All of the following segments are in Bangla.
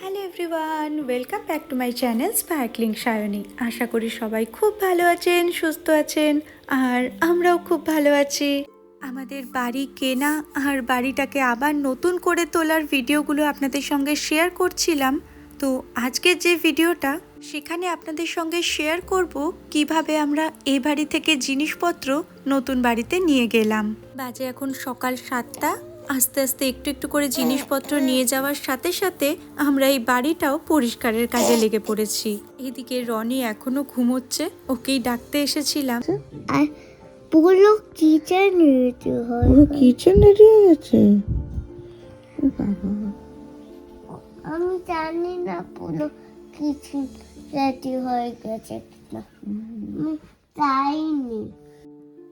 Hello everyone, welcome back to my channel sparkling Sayani. আশা করি সবাই খুব ভালো আছেন, সুস্থ আছেন, আর আমরাও খুব ভালো আছি। আমাদের বাড়ি কেনা আর বাড়িটাকে আবার নতুন করে তোলার ভিডিওগুলো আপনাদের সঙ্গে শেয়ার করছিলাম। তো আজকের যে ভিডিওটা, সেখানে আপনাদের সঙ্গে শেয়ার করব কিভাবে আমরা এই বাড়ি থেকে জিনিসপত্র নতুন বাড়িতে নিয়ে গেলাম। বাজে এখন সকাল 7টা। আস্তে আস্তে একটু একটু করে জিনিসপত্র নিয়ে যাওয়ার সাথে সাথে আমরা এই বাড়িটাও পরিষ্কারের কাজে লেগে পড়েছি। এদিকে রনি এখনো ঘুমোচ্ছে, ওকেই ডাকতে এসেছিলাম। আর পুরো কিচেন রেডি হয়, পুরো কিচেন রেডি হয়ে গেছে। বাবা, আমি জানি না পুরো কিচেন রেডি হয়ে গেছে কিনা, আমি যাইনি।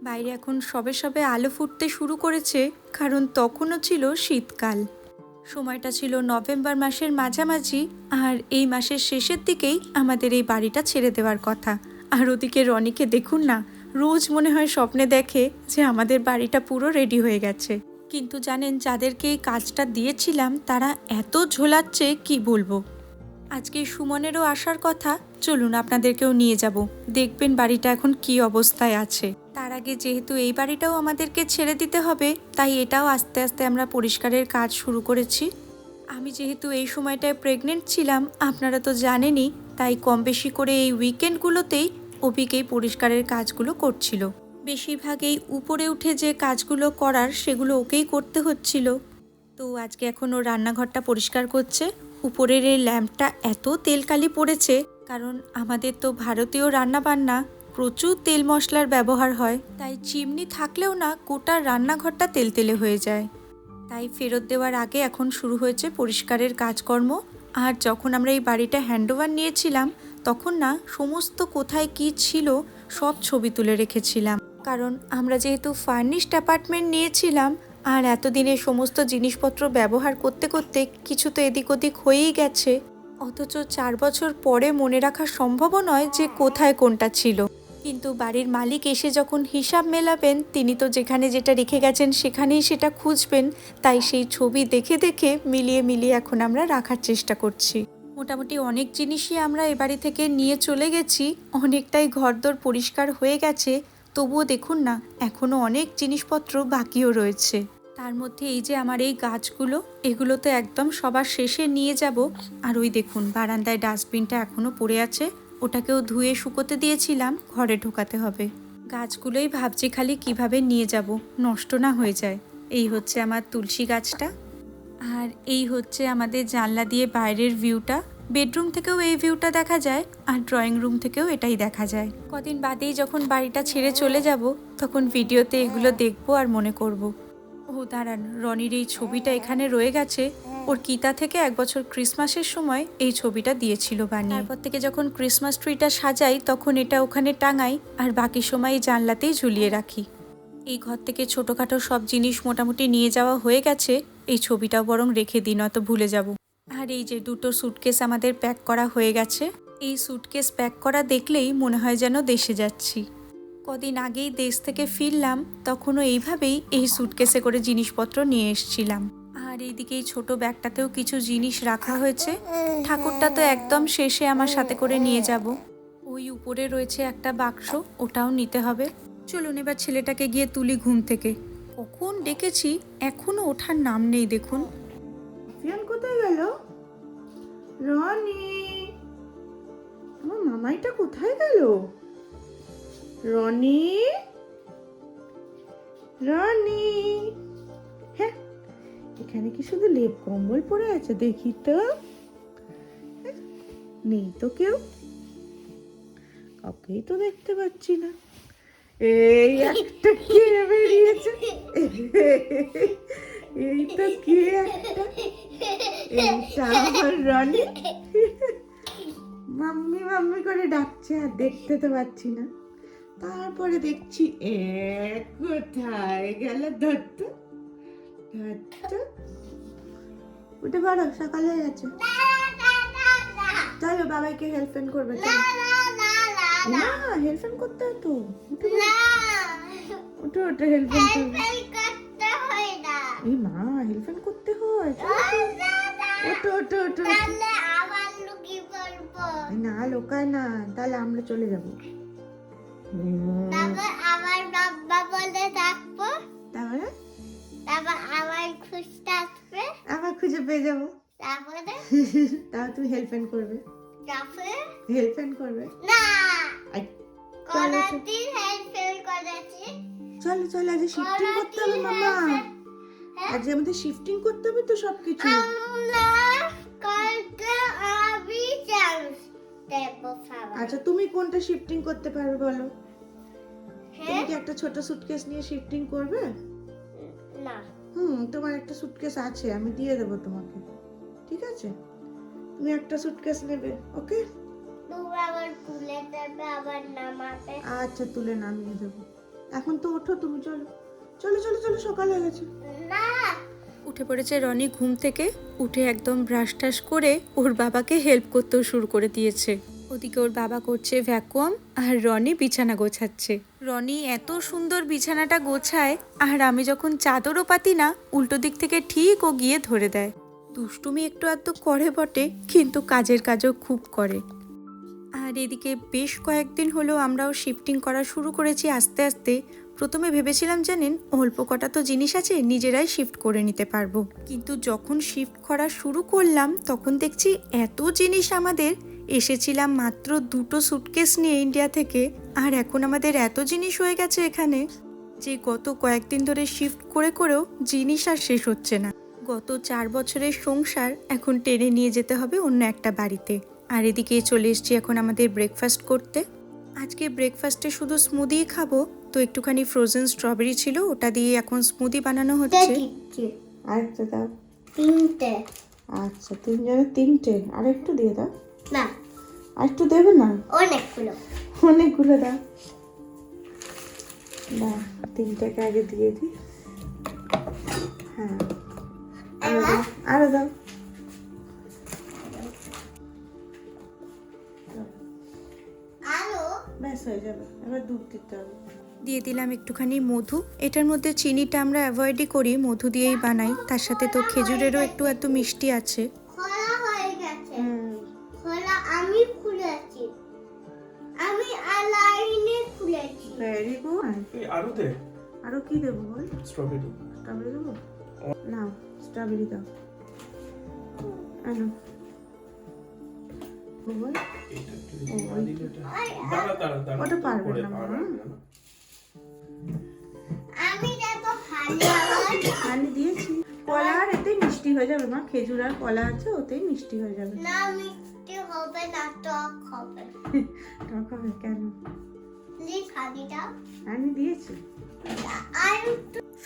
বাইরে এখন সবে সবে আলো ফুটতে শুরু করেছে, কারণ তখনও ছিল শীতকাল। সময়টা ছিল নভেম্বর মাসের মাঝামাঝি, আর এই মাসের শেষের দিকেই আমাদের এই বাড়িটা ছেড়ে দেওয়ার কথা। আর ওদিকে রনিকে দেখুন না, রোজ মনে হয় স্বপ্নে দেখে যে আমাদের বাড়িটা পুরো রেডি হয়ে গেছে। কিন্তু জানেন, যাদেরকে এই কাজটা দিয়েছিলাম তারা এত ঝোলাচ্ছে কি বলবো। আজকে সুমনেরও আসার কথা, চলুন আপনাদেরকেও নিয়ে যাব, দেখবেন বাড়িটা এখন কি অবস্থায় আছে। তার আগে যেহেতু এই বাড়িটাও আমাদেরকে ছেড়ে দিতে হবে, তাই এটাও আস্তে আস্তে আমরা পরিষ্কারের কাজ শুরু করেছি। আমি যেহেতু এই সময়টায় প্রেগনেন্ট ছিলাম, আপনারা তো জানেনই, তাই কম বেশি করে এই উইকেন্ডগুলোতেই অভিক এই পরিষ্কারের কাজগুলো করছিল। বেশিরভাগ এই উপরে উঠে যে কাজগুলো করার, সেগুলো ওকেই করতে হচ্ছিল। তো আজকে এখন ও রান্নাঘরটা পরিষ্কার করছে। উপরের এই ল্যাম্পটা এত তেলকালি পড়েছে, কারণ আমাদের তো ভারতীয় রান্নাবান্না প্রচুর তেল মশলার ব্যবহার হয়, তাই চিমনি থাকলেও না গোটা রান্নাঘরটা তেলতেলে হয়ে যায়। তাই ফেরত দেওয়ার আগে এখন শুরু হয়েছে পরিষ্কারের কাজকর্ম। আর যখন আমরা এই বাড়িটা হ্যান্ডওভার নিয়েছিলাম, তখন না সমস্ত কোথায় কি ছিল সব ছবি তুলে রেখেছিলাম। কারণ আমরা যেহেতু ফার্নিশড অ্যাপার্টমেন্ট নিয়েছিলাম, আর এতদিনে সমস্ত জিনিসপত্র ব্যবহার করতে করতে কিছু তো এদিক ওদিক হয়েই গেছে, অথচ 4 বছর পরে মনে রাখা সম্ভবও নয় যে কোথায় কোনটা ছিল। কিন্তু বাড়ির মালিক এসে যখন হিসাব মেলাবেন, তিনি তো যেখানে যেটা রেখে গেছেন সেখানেই সেটা খুঁজবেন। তাই সেই ছবি দেখে দেখে মিলিয়ে মিলিয়ে এখন আমরা রাখার চেষ্টা করছি। মোটামুটি অনেক জিনিসই আমরা এ বাড়ি থেকে নিয়ে চলে গেছি, অনেকটাই ঘরদোর পরিষ্কার হয়ে গেছে। তবুও দেখুন না, এখনও অনেক জিনিসপত্র বাকিও রয়েছে। তার মধ্যে এই যে আমার এই গাছগুলো, এগুলো তো একদম সবার শেষে নিয়ে যাব। আর ওই দেখুন, বারান্দায় ডাস্টবিনটা এখনও পড়ে আছে, ওটাকেও ধুয়ে শুকোতে দিয়েছিলাম, ঘরে ঢোকাতে হবে। গাছগুলোই ভাবছি খালি কিভাবে নিয়ে যাব, নষ্ট না হয়ে যায়। এই হচ্ছে আমার তুলসী গাছটা, আর এই হচ্ছে আমাদের জানলা দিয়ে বাইরের ভিউটা। বেডরুম থেকেও এই ভিউটা দেখা যায়, আর ড্রয়িং রুম থেকেও এটাই দেখা যায়। কদিন বাদেই যখন বাড়িটা ছেড়ে চলে যাব, তখন ভিডিওতে এগুলো দেখবো আর মনে করব, ও দাঁড়ান, রনির এই ছবিটা এখানে রয়ে গেছে। ওর কিতা থেকে 1 বছর ক্রিসমাসের সময় এই ছবিটা দিয়েছিল বানিয়ে। তারপর থেকে যখন ক্রিসমাস ট্রিটা সাজাই, তখন এটা ওখানে টাঙাই, আর বাকি সময় এই জানলাতেই ঝুলিয়ে রাখি। এই ঘর থেকে ছোটোখাটো সব জিনিস মোটামুটি নিয়ে যাওয়া হয়ে গেছে, এই ছবিটাও বরং রেখে দিই, নয়তো ভুলে যাব। আর এই যে 2টো স্যুটকেস আমাদের প্যাক করা হয়ে গেছে। এই স্যুটকেস প্যাক করা দেখলেই মনে হয় যেন দেশে যাচ্ছি। কদিন আগেই দেশ থেকে ফিরলাম, তখনও এইভাবেই এই স্যুটকেসে করে জিনিসপত্র নিয়ে এসেছিলাম। আর এইদিকে এই ছোটো ব্যাগটাতেও কিছু জিনিস রাখা হয়েছে। ঠাকুরটা তো একদম শেষে আমার সাথে করে নিয়ে যাব। ওই উপরে রয়েছে একটা বাক্স, ওটাও নিতে হবে। চলুন এবার ছেলেটাকে গিয়ে তুলি ঘুম থেকে। কখন ডেকেছি, এখনো ওঠার নাম নেই দেখুন। ফিয়ান কোথায় গেল? রনি, আমার মামাইটা কোথায় গেল? রনি, রনি, হ্যাঁ, এখানে কি শুধু লেপ কম্বল পড়ে আছে? দেখি তো, হ্যাঁ, নেই তো কেউ, কাউকেই তো দেখতে পাচ্ছি না। এই একটা কে বেরিয়েছে, এই তো কে একটা, এইটা আমার রনি। মাম্মি মাম্মি করে ডাকছে, আর দেখতে তো পাচ্ছি না। তারপরে দেখছি কোথায় গেল দত্ত। দত্ত, উঠে পড়ো, সকাল হয়ে গেছে। চলো বাবাইকে হেল্প করবে। না, হেল্প করতে হয় তো, উঠে উঠে উঠে হেল্প করবে। এই মা, হেল্প করতে হয়, ওঠো ওঠো ওঠো। লোকায় না, তাহলে আমরা চলে যাবো। তারপর আমার বাবা বলে থাকবো, তারপরে তারপর আমার খুঁজতে আসবে, আবার খুঁজে পেয়ে যাবো। তারপরে তাও তুমি হেল্প করবে, তারপরে হেল্প করবে। না আই, চলো কোনদিন হেল্প করেছি, চলো চলো, আজ শিফটিং করতে হবে মামা, আজ আমাদের শিফটিং করতে হবে তো সবকিছু। আমরা কালকে আমি চান্স দেব সবাই। আচ্ছা তুমি কোনটা শিফটিং করতে পারবে বলো? তুমি হ্যাঁ কি একটা ছোট সুটকেস নিয়ে শিফটিং করবে? না তোমার একটা সুটকেস আছে, আমি দিয়ে দেবো তোমাকে, ঠিক আছে? তুমি একটা সুটকেস নেবে, ওকে? তুমি আবার তুলে দেবে, আবার নামাবে। আচ্ছা তুলে নামিয়ে দেবো। এখন তো ওঠো তুমি, চলো চলো চলো চলো, সকাল হয়ে গেছে। না উঠে পড়েছে রনি ঘুম থেকে, উঠে একদম ব্রাশ টাশ করে ওর বাবাকে হেল্প করতেও শুরু করে দিয়েছে। ওদিকে ওর বাবা করছে ভ্যাকুয়াম আর রনি বিছানা গোছাচ্ছে। রনি এত সুন্দর বিছানাটা গোছায়, আর আমি যখন চাদরও পাতি না, উল্টো দিক থেকে ঠিক ও গিয়ে ধরে দেয়। দুষ্টুমি একটু আধটু করে বটে, কিন্তু কাজের কাজও খুব করে। আর এদিকে বেশ কয়েকদিন হলো আমরাও শিফটিং করা শুরু করেছি আস্তে আস্তে। প্রথমে ভেবেছিলাম জানেন অল্প কটা তো জিনিস আছে, নিজেরাই শিফট করে নিতে পারবো, কিন্তু যখন শিফট করা শুরু করলাম তখন দেখছি এত জিনিস আমাদের। এসেছিলাম মাত্র 2টো সুটকেস নিয়ে ইন্ডিয়া থেকে, আর এখন আমাদের এত জিনিস হয়ে গেছে এখানে যে গত কয়েকদিন ধরে শিফট করে করেও জিনিস আর শেষ হচ্ছে না। গত 4 বছরের সংসার এখন টেনে নিয়ে যেতে হবে অন্য একটা বাড়িতে। আর এদিকে চলে এসেছি এখন আমাদের ব্রেকফাস্ট করতে। আজকে ব্রেকফাস্টে শুধু স্মুদি খাবো, তো একটুখানি ফ্রোজেন স্ট্রবেরি ছিল, ওটা দিয়ে এখন স্মুদি বানানো হচ্ছে। আরেকটা দাও। তিনটে আচ্ছা তিনজনের 3টে, আর একটু দিয়ে দাও। না আর একটু দেবে না? অনেকগুলো। অনেকগুলো দাও। দাও 3টাকে আগে দিয়ে দিই। হ্যাঁ আরো দাও। আরো ব্যাস হয়ে যাবে, এবার দুধ দিতে হবে। দিয়ে দিলাম একটুখানি মধু। এটার মধ্যে চিনিটা আমরা অ্যাভয়েডই করি, মধু দিয়েই বানাই। তার সাথে তো খেজুরেরও একটু এত মিষ্টি আছে। খোলা হয়ে গেছে, খোলা আমি খুলেছি, আমি আলাইনে খুলেছি। Very good. আরো দে, আরো কি দেবো বল? স্ট্রবেরি। স্ট্রবেরি দেবো? নাও স্ট্রবেরি দাও। আনো বল। এটা একটু না দিলে এটা দাঁড়া দাঁড়া দাঁড়া, ওটা পারবে পরে না পারবে মামা। না। আমি দেখো হালুয়া আমি দিয়েছি। কলা আর এতেই মিষ্টি হয়ে যাবে মা, খেজুর আর কলা আছে, ওতেই মিষ্টি হয়ে যাবে। না মিষ্টি হবে না, টক হবে। টক হবে কেন? প্লিজ হাদিটা আমি দিয়েছি। আর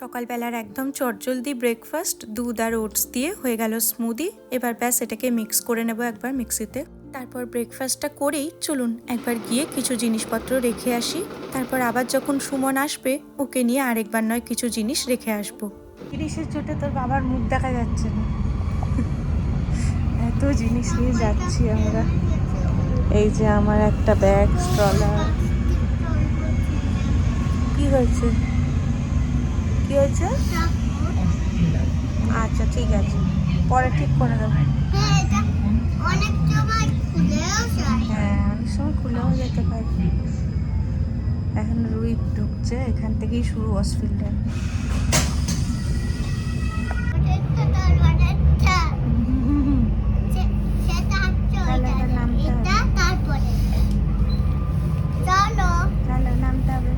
সকালবেলার একদম চটজলদি ব্রেকফাস্ট, দুধ আর ওটস দিয়ে হয়ে গেল স্মুদি। এবার ব্যাস এটাকে মিক্স করে নেব একবার মিক্সিতে। তারপর ব্রেকফাস্টটা করেই চলুন একবার গিয়ে কিছু জিনিসপত্র রেখে আসি, তারপর আবার যখন সুমন আসবে ওকে নিয়ে আরেকবার নয় কিছু জিনিস রেখে আসবো। তিরিশের চোটে তোর বাবার মুখ দেখা যাচ্ছে না, এত জিনিস নিয়ে যাচ্ছি আমরা। এই যে আমার একটা ব্যাগ, স্ট্রলার। কি হয়েছে? কি হয়েছে? আচ্ছা ঠিক আছে, পরে ঠিক করে দেবো। হ্যাঁ, এটা অনেক সময় খুলেও যায়। হ্যাঁ অনেক সময় খুলেও যেতে পারে। এখন রুই ঢুকছে, এখান থেকেই শুরু অসফিল্ডে। ওটা তোর অনেকটা সেটা তাহলে এবার নামতে হবে। এটা তারপরে চলো তাহলে নামতে হবে।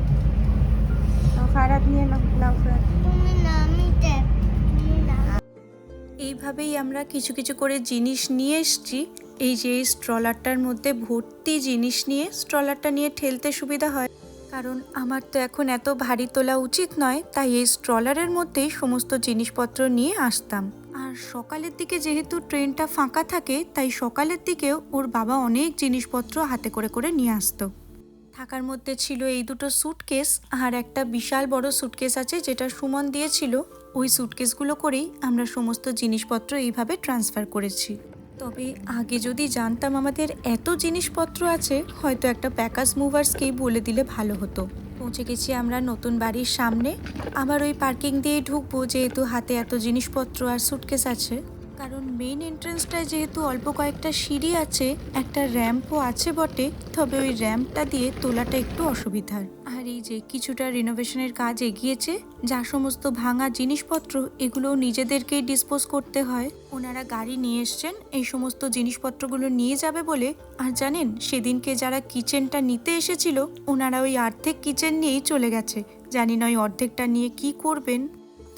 ফারাত নিয়ে নাও ফারাত। তুমি নামিতে এইভাবেই আমরা কিছু কিছু করে জিনিস নিয়ে এসছি। এই যে এই স্ট্রলারটার মধ্যে ভর্তি জিনিস নিয়ে, স্ট্রলারটা নিয়ে ঠেলতে সুবিধা হয়, কারণ আমার তো এখন এত ভারী তোলা উচিত নয়, তাই এই স্ট্রলারের মধ্যেই সমস্ত জিনিসপত্র নিয়ে আসতাম। আর সকালের দিকে যেহেতু ট্রেনটা ফাঁকা থাকে, তাই সকালের দিকেও ওর বাবা অনেক জিনিসপত্র হাতে করে করে নিয়ে আসতো। থাকার মধ্যে ছিল এই 2টো সুটকেস, আর একটা বিশাল বড় সুটকেস আছে যেটা সুমন দিয়েছিল। ওই সুটকেসগুলো করেই আমরা সমস্ত জিনিসপত্র এইভাবে ট্রান্সফার করেছি। তবে আগে যদি জানতাম আমাদের এত জিনিসপত্র আছে, হয়তো একটা প্যাকাজ মুভার্সকেই বলে দিলে ভালো হতো। পৌঁছে গেছি আমরা নতুন বাড়ির সামনে। আবার ওই পার্কিং দিয়েই ঢুকবো, যেহেতু হাতে এত জিনিসপত্র আর সুটকেস আছে। কারণ মেইন এন্ট্রান্সটায় যেহেতু অল্প কয়েকটা সিঁড়ি আছে, একটা র্যাম্পও আছে বটে, তবে ওই র্যাম্পটা দিয়ে তোলাটা একটু অসুবিধার। আর এই যে কিছুটা রিনোভেশনের কাজ এগিয়েছে, যা সমস্ত ভাঙা জিনিসপত্র এগুলো নিজেদেরকেই ডিসপোজ করতে হয়। ওনারা গাড়ি নিয়ে এসছেন এই সমস্ত জিনিসপত্রগুলো নিয়ে যাবে বলে। আর জানেন, সেদিনকে যারা কিচেনটা নিতে এসেছিল ওনারা ওই অর্ধেক কিচেন নিয়েই চলে গেছে। জানি না ওই অর্ধেকটা নিয়ে কি করবেন।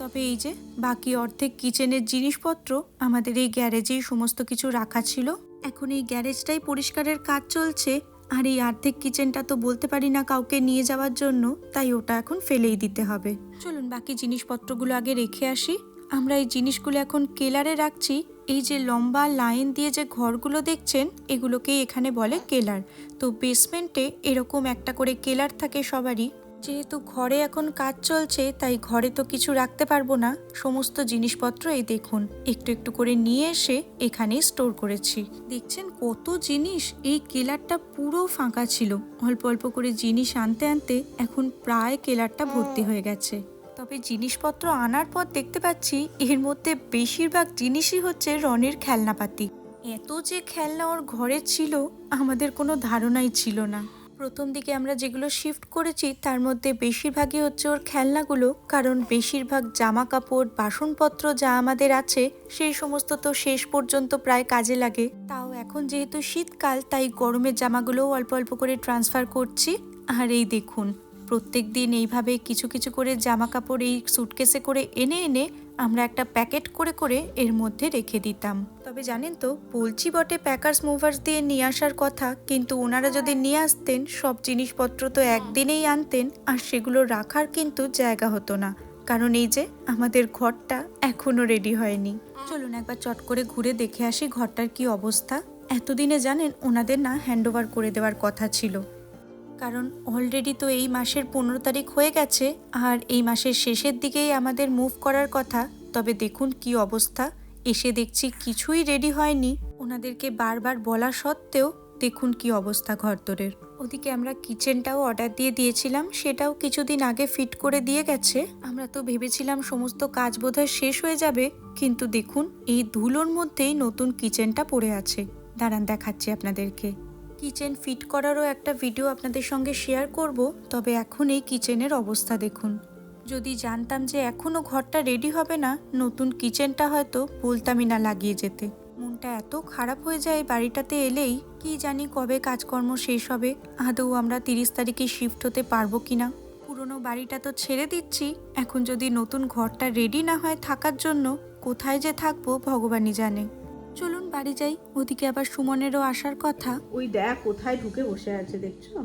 তবে এই যে বাকি অর্ধেক কিচেনের জিনিসপত্র আমাদের এই গ্যারেজেই সমস্ত কিছু রাখা ছিল। এখন এই গ্যারেজটাই পরিষ্কারের কাজ চলছে। আর এই অর্ধেক কিচেনটা তো বলতে পারি না কাউকে নিয়ে যাওয়ার জন্য, তাই ওটা এখন ফেলেই দিতে হবে। চলুন বাকি জিনিসপত্রগুলো আগে রেখে আসি। আমরা এই জিনিসগুলো এখন কেলারে রাখছি। এই যে লম্বা লাইন দিয়ে যে ঘরগুলো দেখছেন এগুলোকেই এখানে বলে কেলার। তো বেসমেন্টে এরকম একটা করে কেলার থাকে সবারই। যেহেতু ঘরে এখন কাজ চলছে তাই ঘরে তো কিছু রাখতে পারবো না, সমস্ত জিনিসপত্র এই দেখুন একটু একটু করে নিয়ে এসে এখানেই স্টোর করেছি। দেখছেন কত জিনিস, এই কেলারটা পুরো ফাঁকা ছিল। অল্প অল্প করে জিনিস আনতে আনতে এখন প্রায় কেলারটা ভর্তি হয়ে গেছে। তবে জিনিসপত্র আনার পর দেখতে পাচ্ছি এর মধ্যে বেশিরভাগ জিনিসই হচ্ছে রনির খেলনাপাতি। এত যে খেলনা ওর ঘরে ছিল আমাদের কোনো ধারণাই ছিল না। প্রথম দিকে আমরা যেগুলো শিফট করেছি তার মধ্যে বেশিরভাগই হচ্ছে ওর খেলনাগুলো, কারণ বেশিরভাগ জামা কাপড় বাসনপত্র যা আমাদের আছে সেই সমস্ত তো শেষ পর্যন্ত প্রায় কাজে লাগে। তাও এখন যেহেতু শীতকাল তাই গরমের জামাগুলোও অল্প অল্প করে ট্রান্সফার করছি। আর এই দেখুন প্রত্যেক দিন এইভাবে কিছু কিছু করে জামা কাপড় এই সুটকেসে করে এনে এনে আমরা একটা প্যাকেট করে করে এর মধ্যে রেখে দিতাম। তবে জানেন তো, বলছি বটে প্যাকার্স মুভার্স দিয়ে নিয়ে আসার কথা, কিন্তু ওনারা যদি নিয়ে আসতেন সব জিনিসপত্র তো একদিনেই আনতেন আর সেগুলো রাখার কিন্তু জায়গা হতো না। কারণ এই যে আমাদের ঘরটা এখনো রেডি হয়নি। চলুন একবার চট করে ঘুরে দেখে আসি ঘরটার কি অবস্থা। এতদিনে জানেন ওনাদের না হ্যান্ডওভার করে দেওয়ার কথা ছিল, কারণ অলরেডি তো এই মাসের 15 তারিখ হয়ে গেছে আর এই মাসের শেষের দিকেই আমাদের মুভ করার কথা। তবে দেখুন কি অবস্থা, এসে দেখছি কিছুই রেডি হয়নি। ওনাদেরকে বারবার বলা সত্ত্বেও দেখুন কি অবস্থা ঘরদোরের। ওদিকে আমরা কিচেনটাও অর্ডার দিয়ে দিয়েছিলাম, সেটাও কিছুদিন আগে ফিট করে দিয়ে গেছে। আমরা তো ভেবেছিলাম সমস্ত কাজ বোধহয় শেষ হয়ে যাবে, কিন্তু দেখুন এই ধুলোর মধ্যেই নতুন কিচেনটা পড়ে আছে। দাঁড়ান দেখাচ্ছি আপনাদেরকে। কিচেন ফিট করারও একটা ভিডিও আপনাদের সঙ্গে শেয়ার করব। তবে এখন এই কিচেনের অবস্থা দেখুন। যদি জানতাম যে এখনও ঘরটা রেডি হবে না, নতুন কিচেনটা হয়তো বলতামই না লাগিয়ে যেতে। মনটা এত খারাপ হয়ে যায় বাড়িটাতে এলেই, কি জানি কবে কাজকর্ম শেষ হবে, আদৌ আমরা 30 তারিখে শিফট হতে পারবো কিনা। পুরনো বাড়িটা তো ছেড়ে দিচ্ছি, এখন যদি নতুন ঘরটা রেডি না হয় থাকার জন্য, কোথায় যে থাকবো ভগবানই জানে। চলুন বাড়ি যাই, ওদিকে আবার সুমনেরও আসার কথা। ওই দেখ কোথায় ঢুকে বসে আছে, দেখছো?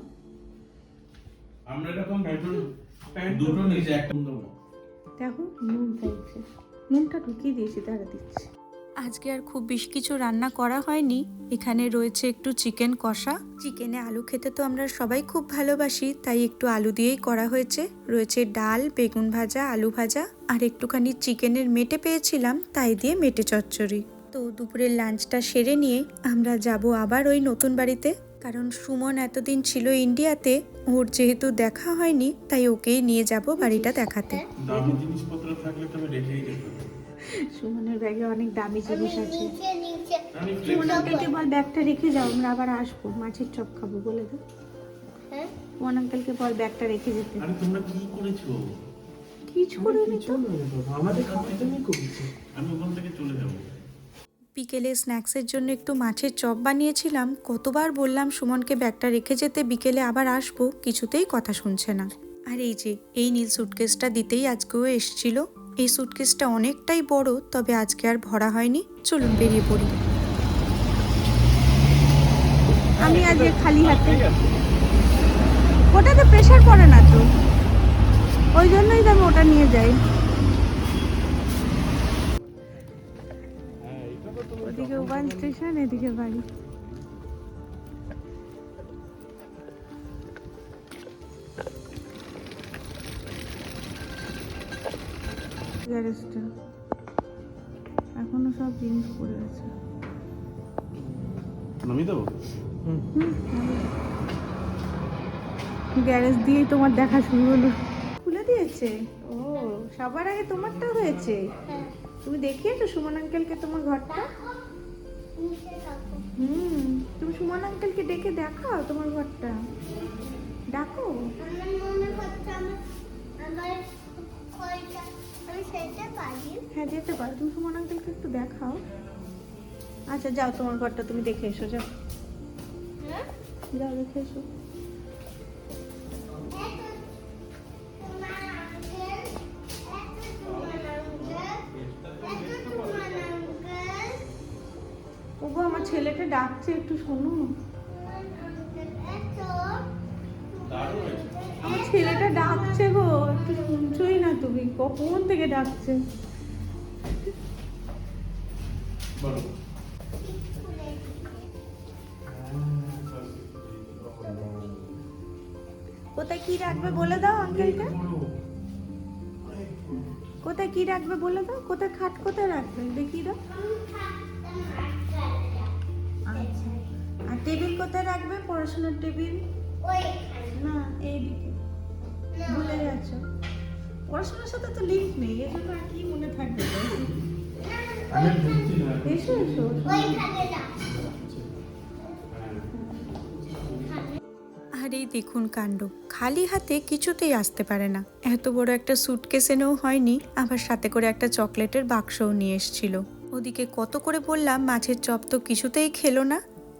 আমরা এরকম দুটো নিজে একটা দেবো। দেখো নুন চাইছে, নুনটা ঢুকিয়ে দিয়েছি, তারা দিচ্ছি। আজকে আর খুব বেশি কিছু রান্না করা হয়নি। এখানে রয়েছে একটু চিকেন কষা। চিকেনে আলু খেতে তো আমরা সবাই খুব ভালোবাসি, তাই একটু আলু দিয়েই করা হয়েছে। রয়েছে ডাল, বেগুন ভাজা, আলু ভাজা আর একটুখানি চিকেনের মেটে পেয়েছিলাম, তাই দিয়ে মেটে চচ্চড়ি। তো দুপুরের লাঞ্চটা সেরে নিয়ে আমরা যাব আবার ওই নতুন বাড়িতে, কারণ সুমন এতদিন ছিল ইন্ডিয়াতে, ওর যেহেতু দেখা হয়নি তাই ওকেই নিয়ে যাব বাড়িটা দেখাতে। দামি জিনিসপত্র থাকলে তবে রেখেই যেতে হবে। সুমনের ব্যাগে অনেক দামি জিনিস আছে। নিচে নিচে আমি সুমন আঙ্কেলকে বল ব্যাগটা রেখে যাও, আমরা আবার আসবো, মাছের চপ খাবো বলে দাও। হ্যাঁ সুমন আঙ্কেলকে বল ব্যাগটা রেখে যেতে। আরে তোমরা কি করেছো? কিছু করিনি তো। আমাদের খাওয়ার জন্যই করেছি। আমি ওখান থেকে চলে যাবো। বিকেলে স্ন্যাক্সের জন্য একটু মাছের চপ বানিয়েছিলাম। কতবার বললাম সুমনকে ব্যাগটা রেখে যেতে, বিকেলে আবার আসবো, কিছুতেই কথা শুনছে না। আর এই যে এই নীল সুটকেসটা দিতেই আজকেও এসছিল। এই সুটকেসটা অনেকটাই বড়, তবে আজকে আর ভরা হয়নি। চলুন বেরিয়ে পড়ি। আমি আজকে খালি হাতে, ওটাতে প্রেশার পড়ে না তো, ওই জন্যই তো আমি ওটা নিয়ে যাই। ওদিকে ওয়ান স্টেশন, এদিকে বাড়ি। গ্যারেজটা এখনো সব জিনিস পড়ে আছে। নামিয়ে দেবো। গ্যারেজ দিয়েই তোমার দেখা শুরু হলো। খুলে দিয়েছে? ও, সবার আগে তোমারটা হয়েছে। তুমি দেখিয়েছো সুমন আঙ্কেলকে তোমার ঘরটা? নিচে রাখো। তুমি সুমন আঙ্কেলকে ডেকে দেখাও তোমার ঘরটা, ডাকো। আমার মনে হচ্ছে আমার কয়টা আমি সেটা পারি। হ্যাঁ যেতে পারো, তুমি সুমন আঙ্কেলকে একটু দেখাও। আচ্ছা যাও, তোমার ঘরটা তুমি দেখে এসো, যাও হ্যাঁ? যাও দেখে এসো। ওগো আমার ছেলেটা ডাকছে, একটু শোনো। দারুণ হয়েছে। আমার ছেলেটা ডাকছে গো, একটু শুনছোই না তুমি, কখন থেকে ডাকছে। বলো। কোথায় কি রাখবে বলে দাও আঙ্কেলকে, কোথায় কি রাখবে বলে দাও, কোথায় খাট কোথায় রাখবে দেখিয়ে দাও। আচ্ছা, আর টেবিল কোথায় রাখবে, পড়াশোনার টেবিল? না এইদিকে, ভুলে গেছো। পড়াশোনার সাথে তো লিঙ্ক নেই, এই জন্য আর কি মনে থাকবে। আমি বলছি না। এসো এসো। আর এই দেখুন কাণ্ড, খালি হাতে কিছুতেই আসতে পারে না। এত বড় একটা সুটকেস এনেও হয়নি, আবার সাথে করে একটা চকলেটের বাক্সও নিয়ে এসেছিল। ওদিকে কত করে বললাম মাছের চপ তো কিছুতেই খেলো না।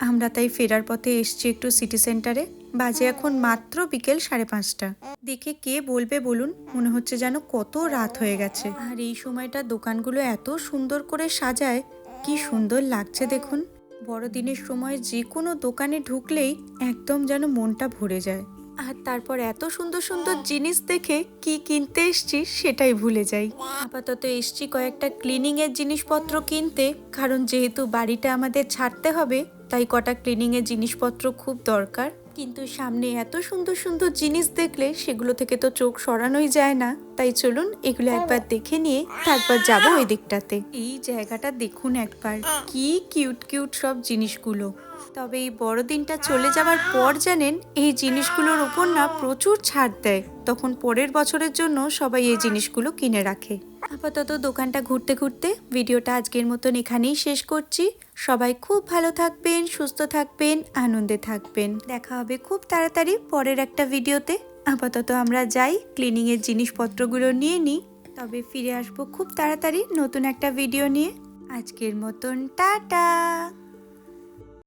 আমরা তাই ফেরার পথে এসছি একটু সিটি সেন্টারে। বাজে এখন মাত্র বিকেল 5:30। দেখে কে বলবে বলুন, মনে হচ্ছে যেন কত রাত হয়ে গেছে। আর এই সময়টা দোকানগুলো এত সুন্দর করে সাজায়, কি সুন্দর লাগছে দেখুন। বড়দিনের সময় যে কোনো দোকানে ঢুকলেই একদম যেন মনটা ভরে যায়। আর তারপর এত সুন্দর সুন্দর জিনিস দেখে কি কিনতে এসছি সেটাই ভুলে যাই। আপাতত এসছি কয়েকটা ক্লিনিং এর জিনিসপত্র কিনতে, কারণ যেহেতু বাড়িটা আমাদের ছাড়তে হবে তাই কটা ক্লিনিং এর জিনিসপত্র খুব দরকার। কিন্তু সামনে এত সুন্দর সুন্দর জিনিস দেখলে সেগুলো থেকে তো চোখ সরানোই যায় না। তাই চলুন এগুলো একবার দেখে নিয়ে তারপর যাব ওই দিকটাতে। এই জায়গাটা দেখুন একবার, কি কিউট কিউট সব জিনিসগুলো। তবে এই বড়দিনটা চলে যাওয়ার পর জানেন এই জিনিসগুলোর উপর না প্রচুর ছাড় দেয়, তখন পরের বছরের জন্য সবাই এই জিনিসগুলো কিনে রাখে। আপাতত দোকানটা ঘুরতে ঘুরতে ভিডিওটা আজকের মতন এখানেই শেষ করছি। সবাই খুব ভালো থাকবেন, সুস্থ থাকবেন, আনন্দে থাকবেন। দেখা হবে খুব তাড়াতাড়ি পরের একটা ভিডিওতে। আপাতত আমরা যাই ক্লিনিং এর জিনিসপত্রগুলো নিয়ে নিই, তবে ফিরে আসবো খুব তাড়াতাড়ি নতুন একটা ভিডিও নিয়ে। আজকের মতন টাটা।